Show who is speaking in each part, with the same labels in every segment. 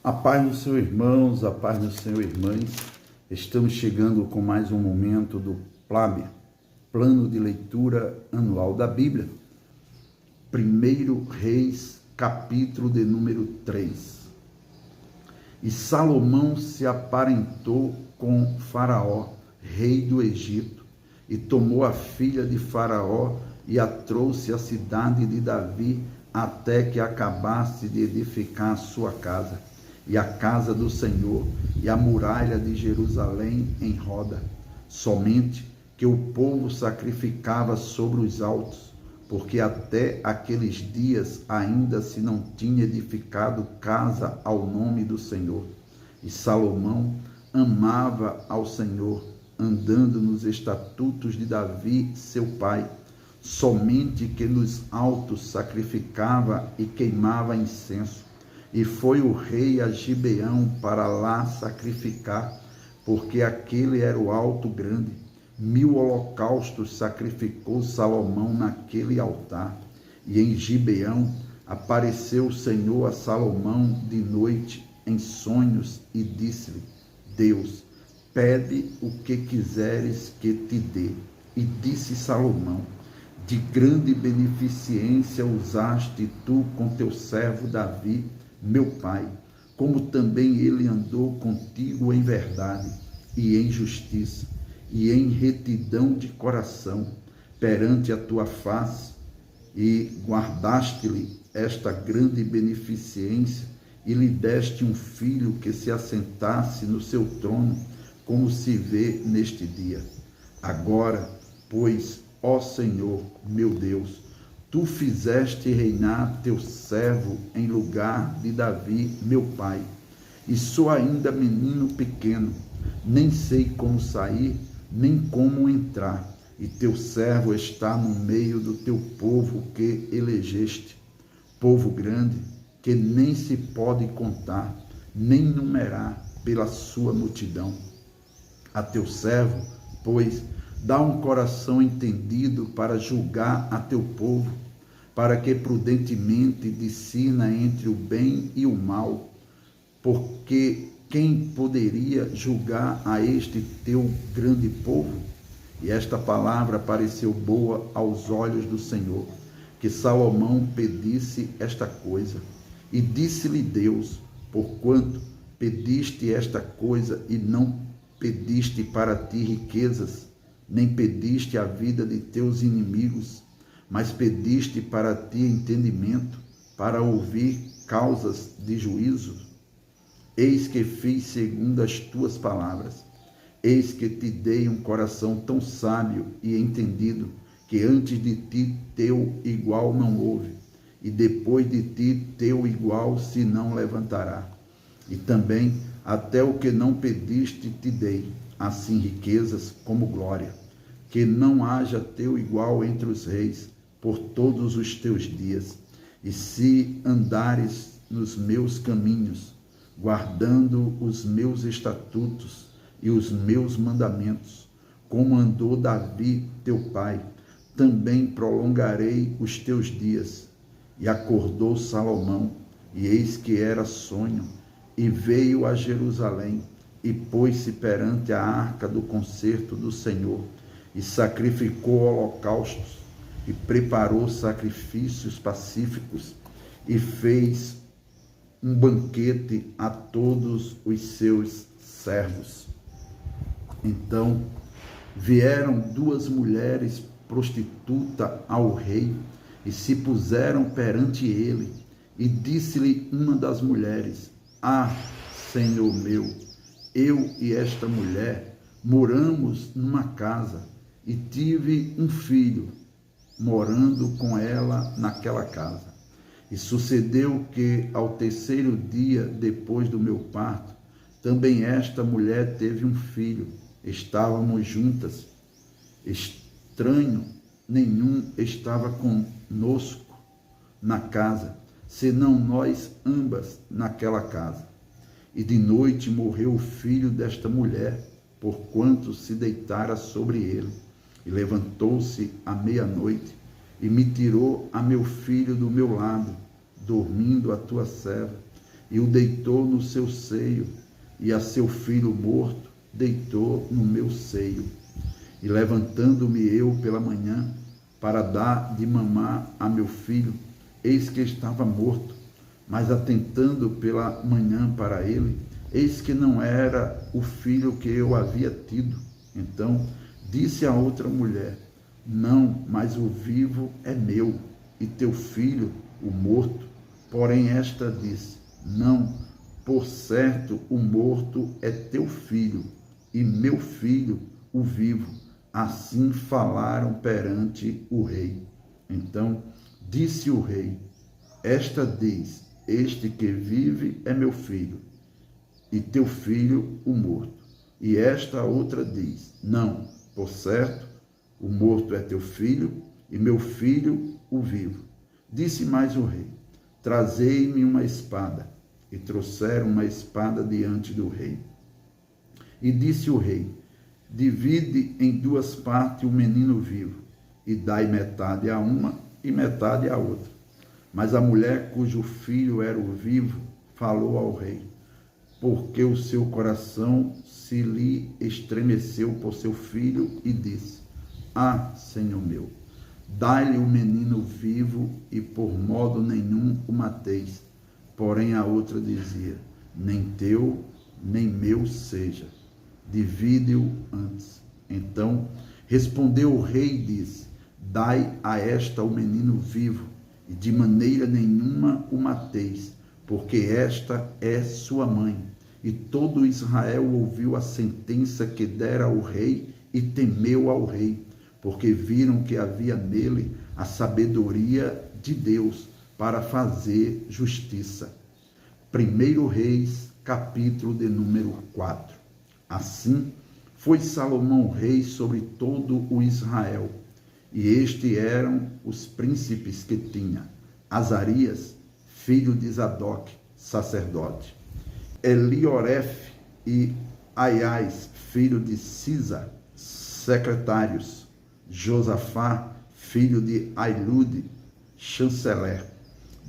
Speaker 1: A paz do Senhor, irmãos, a paz do Senhor, irmãs. Estamos chegando com mais um momento do PLAB, Plano de Leitura Anual da Bíblia. 1 Reis, capítulo de número 3. E Salomão se aparentou com Faraó, rei do Egito, e tomou a filha de Faraó e a trouxe à cidade de Davi, até que acabasse de edificar a sua casa, e a casa do Senhor, e a muralha de Jerusalém em roda, somente que o povo sacrificava sobre os altos, porque até aqueles dias ainda se não tinha edificado casa ao nome do Senhor. E Salomão amava ao Senhor, andando nos estatutos de Davi, seu pai, somente que nos altos sacrificava e queimava incenso. E foi o rei a Gibeão para lá sacrificar, porque aquele era o alto grande. 1000 holocaustos sacrificou Salomão naquele altar. E em Gibeão apareceu o Senhor a Salomão de noite em sonhos e disse-lhe: Deus, pede o que quiseres que te dê. E disse Salomão: de grande beneficência usaste tu com teu servo Davi, meu pai, como também ele andou contigo em verdade e em justiça e em retidão de coração perante a tua face, e guardaste-lhe esta grande beneficência e lhe deste um filho que se assentasse no seu trono, como se vê neste dia. Agora, pois, ó Senhor, meu Deus, tu fizeste reinar teu servo em lugar de Davi, meu pai, e sou ainda menino pequeno, nem sei como sair, nem como entrar, e teu servo está no meio do teu povo que elegeste, povo grande, que nem se pode contar, nem numerar pela sua multidão. A teu servo, pois, dá um coração entendido para julgar a teu povo, para que prudentemente discina entre o bem e o mal, porque quem poderia julgar a este teu grande povo? E esta palavra pareceu boa aos olhos do Senhor, que Salomão pedisse esta coisa. E disse-lhe Deus: porquanto pediste esta coisa e não pediste para ti riquezas, nem pediste a vida de teus inimigos, mas pediste para ti entendimento, para ouvir causas de juízo. Eis que fiz segundo as tuas palavras. Eis que te dei um coração tão sábio e entendido, que antes de ti teu igual não houve, e depois de ti teu igual se não levantará. E também até o que não pediste te dei, assim riquezas como glória, que não haja teu igual entre os reis por todos os teus dias. E se andares nos meus caminhos, guardando os meus estatutos e os meus mandamentos, como andou Davi teu pai, também prolongarei os teus dias. E acordou Salomão, e eis que era sonho, e veio a Jerusalém, e pôs-se perante a arca do concerto do Senhor, e sacrificou holocaustos, e preparou sacrifícios pacíficos, e fez um banquete a todos os seus servos. Então vieram 2 mulheres prostitutas ao rei, e se puseram perante ele, e disse-lhe uma das mulheres: ah, Senhor meu, eu e esta mulher moramos numa casa, e tive um filho, morando com ela naquela casa. E sucedeu que, ao 3º dia depois do meu parto, também esta mulher teve um filho. Estávamos juntas. Estranho nenhum estava conosco na casa, senão nós ambas naquela casa. E de noite morreu o filho desta mulher, porquanto se deitara sobre ele. E levantou-se à meia-noite, e me tirou a meu filho do meu lado, dormindo a tua serva. e o deitou no seu seio, e a seu filho morto deitou no meu seio. E levantando-me eu pela manhã, para dar de mamar a meu filho, eis que estava morto. Mas atentando pela manhã para ele, eis que não era o filho que eu havia tido. Então disse a outra mulher: não, mas o vivo é meu, e teu filho, o morto. Porém esta disse: não, por certo o morto é teu filho, e meu filho, o vivo. Assim falaram perante o rei. Então disse o rei: esta diz: este que vive é meu filho, e teu filho o morto. E esta outra diz: não, por certo, o morto é teu filho, e meu filho o vivo. Disse mais o rei: trazei-me uma espada. E trouxeram uma espada diante do rei. E disse o rei: divide em duas partes o menino vivo, e dai metade a uma e metade à outra. Mas a mulher cujo filho era o vivo falou ao rei, porque o seu coração se lhe estremeceu por seu filho, e disse: ah, Senhor meu, dai-lhe o menino vivo, e por modo nenhum o mateis. Porém a outra dizia: nem teu, nem meu seja, divide-o antes. Então respondeu o rei e disse: dai a esta o menino vivo, e de maneira nenhuma o mateis, porque esta é sua mãe. E todo Israel ouviu a sentença que dera o rei, e temeu ao rei, porque viram que havia nele a sabedoria de Deus para fazer justiça. 1 Reis, capítulo de número 4. Assim foi Salomão rei sobre todo o Israel, e estes eram os príncipes que tinha: Azarias, filho de Zadok, sacerdote; Eliorefe e Aias, filho de Cisa, secretários; Josafá, filho de Ailude, chanceler;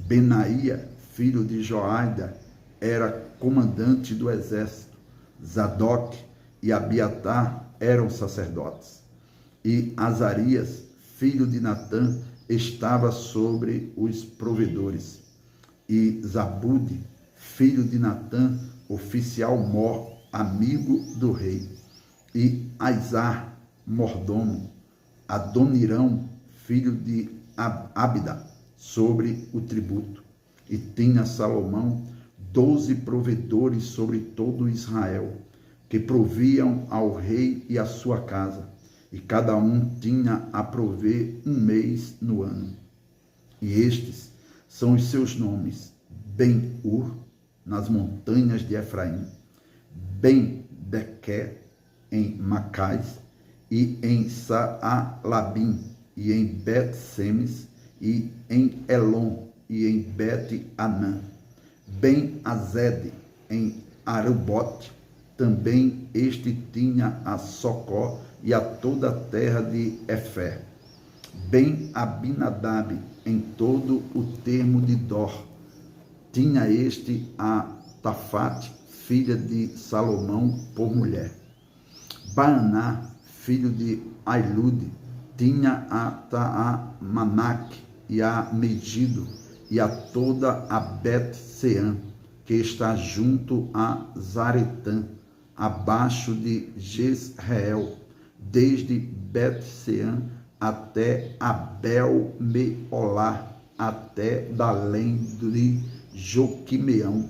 Speaker 1: Benaía, filho de Joaida, era comandante do exército; Zadok e Abiatar eram sacerdotes; e Azarias, filho de Natã, estava sobre os provedores; e Zabude, filho de Natã, oficial mor, amigo do rei; e Aizar, mordomo; Adonirão, filho de Abida, sobre o tributo. E tinha Salomão 12 provedores sobre todo Israel, que proviam ao rei e à sua casa, e cada um tinha a prover um mês no ano. E estes são os seus nomes: Ben-Ur, nas montanhas de Efraim; Ben-Bequer, em Macais, e em Saalabim, e em Bet-Semes, e em Elon, e em Bet-Anã; Ben-Azede, em Arubote. Também este tinha a Socó e a toda a terra de Efer; Ben-Abinadab, em todo o termo de Dor. Tinha este a Tafate, filha de Salomão, por mulher. Baaná, filho de Ailude, tinha a Taamanac e a Megido, e a toda a Bet-Seã, que está junto a Zaretã, abaixo de Jezreel, desde Bet-Seã até Abel-Meolá, até Dalém de Joquimeão.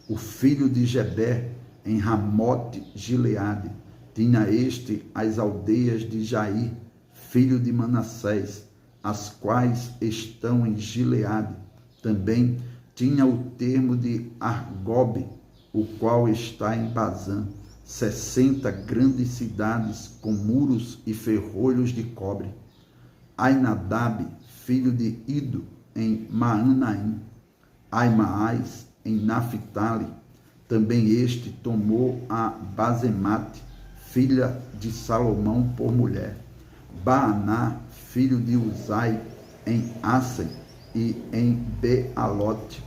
Speaker 1: O filho de Geber, em Ramote-Gileade, tinha este as aldeias de Jair, filho de Manassés, as quais estão em Gileade. Também tinha o termo de Argobe, o qual está em Bazã, 60 grandes cidades com muros e ferrolhos de cobre. Ainadab, filho de Ido, em Maanaim. Aimaás, em Naphtali. Também este tomou a Bazemate, filha de Salomão, por mulher. Baaná, filho de Uzai, em Assem e em Bealote.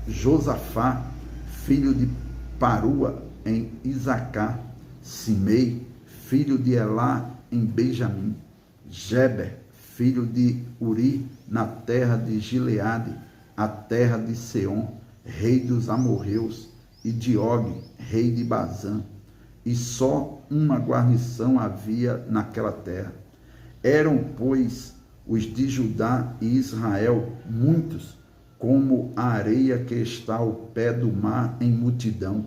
Speaker 1: Josafá, filho de Parua, em Isacar, Simei, filho de Elá, em Benjamim, Geber, filho de Uri, na terra de Gileade, a terra de Seom, rei dos amorreus, e de Og, rei de Bazã. E só uma guarnição havia naquela terra. Eram, pois, os de Judá e Israel muitos, como a areia que está ao pé do mar em multidão,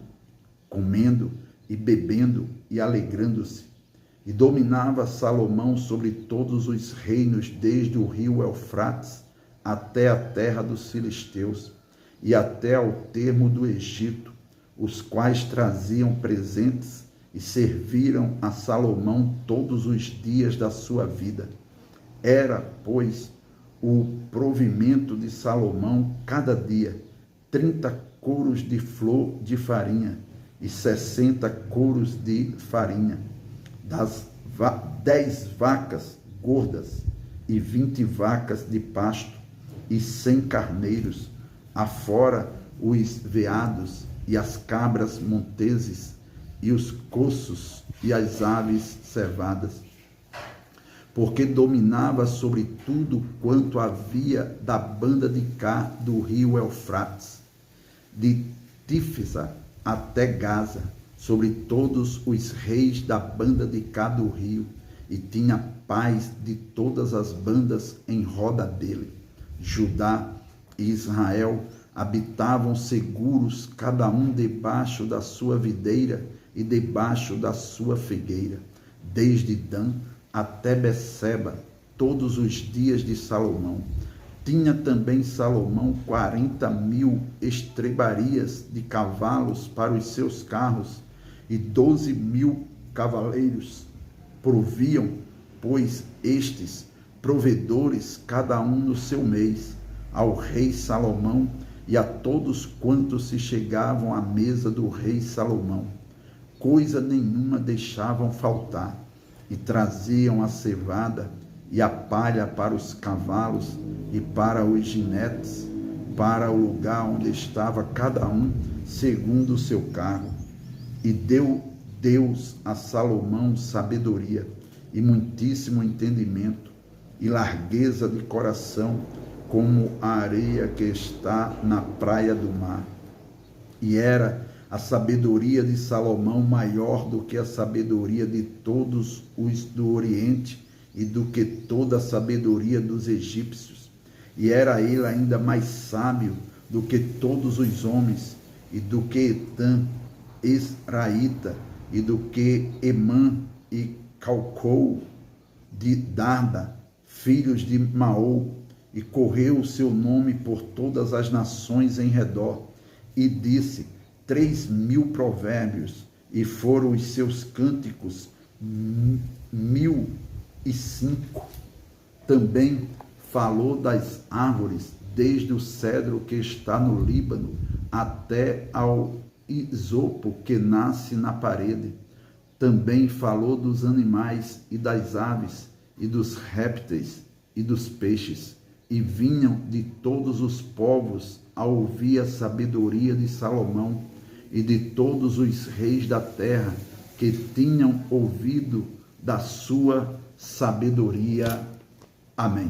Speaker 1: comendo e bebendo e alegrando-se. E dominava Salomão sobre todos os reinos, desde o rio Eufrates até a terra dos filisteus, e até ao termo do Egito, os quais traziam presentes e serviram a Salomão todos os dias da sua vida. Era, pois, o provimento de Salomão cada dia 30 coros de flor de farinha e 60 coros de farinha, das 10 vacas gordas e 20 vacas de pasto e 100 carneiros, afora os veados e as cabras monteses e os coços e as aves cevadas, porque dominava sobre tudo quanto havia da banda de cá do rio Eufrates, de Tífisa até Gaza, sobre todos os reis da banda de cá do rio, e tinha paz de todas as bandas em roda dele. Judá e Israel habitavam seguros, cada um debaixo da sua videira e debaixo da sua figueira, desde Dan até Beceba, todos os dias de Salomão. Tinha também Salomão 40.000 estrebarias de cavalos para os seus carros e 12.000 cavaleiros. Proviam, pois, estes provedores, cada um no seu mês, ao rei Salomão e a todos quantos se chegavam à mesa do rei Salomão. Coisa nenhuma deixavam faltar, e traziam a cevada e a palha para os cavalos e para os jinetes, para o lugar onde estava cada um, segundo o seu cargo. E deu Deus a Salomão sabedoria e muitíssimo entendimento e largueza de coração, como a areia que está na praia do mar. E era a sabedoria de Salomão maior do que a sabedoria de todos os do Oriente e do que toda a sabedoria dos egípcios. E era ele ainda mais sábio do que todos os homens, e do que Etã, Esraíta, e do que Emã e Calcou, de Darda, filhos de Maol, e correu o seu nome por todas as nações em redor, e disse 3.000 provérbios, e foram os seus cânticos 1.005. Também falou das árvores, desde o cedro que está no Líbano, até ao isopo que nasce na parede. Também falou dos animais e das aves, e dos répteis e dos peixes, e vinham de todos os povos a ouvir a sabedoria de Salomão, e de todos os reis da terra que tinham ouvido da sua sabedoria. Amém.